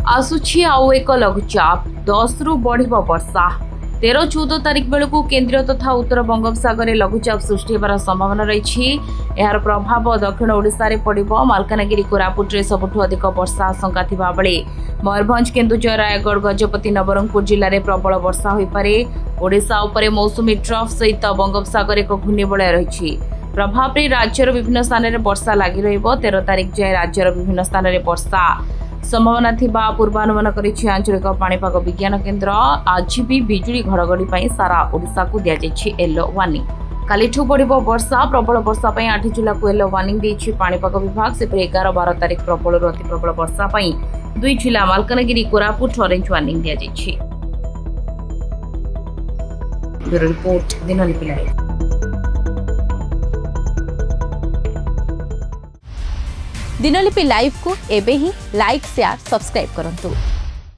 आसुछि आउ एक लघुचाप 10 रु बढ़िबो वर्षा 13-14 तारिख बेलू केन्द्रीय तथा उत्तर बंगोपसागर में लघुचाप सृष्टि होबार संभावना रही। यार प्रभाव दक्षिण ओडिशा रे पड़िबो। मालकानगिरी कोरापुट रे सबुठु अधिक वर्षा आशंका थिबा बेले मयूरभंज केन्दुझर रायगढ़ गजपति नवरंगपुर जिले में प्रबल वर्षा होई पारे। ओडिशा उपरे मौसुमी ट्रफ सहित बंगोपसागर एक घूर्णिबलय रही। प्रभाव में राज्यर विभिन्न स्थान में वर्षा लगी रहिबो। 13 तारिख जाए राज्यर विभिन्न स्थान में वर्षा संभावना थिबा पूर्वानुमान करिछि आंचलिक पाणीपाग विज्ञान केन्द्र। आज भी बिजुली घड़घड़ी पर सारा ओडिशा को दिया जाइछि येलो वार्निंग। कालिठू बढ़िबो वर्षा। प्रबल वर्षा पर 8 जिला को येलो वार्निंग देछि पाणीपाग विभाग। से 11-12 तारिख प्रबल अति प्रबल वर्षा पर 2 जिला मालकानगिरी कोरापुट ऑरेंज वार्निंग दिया जाइछि। Bureau report Dinlipi live. Dinlipi live को एबे ही लाइक शेयर सब्सक्राइब करंतु।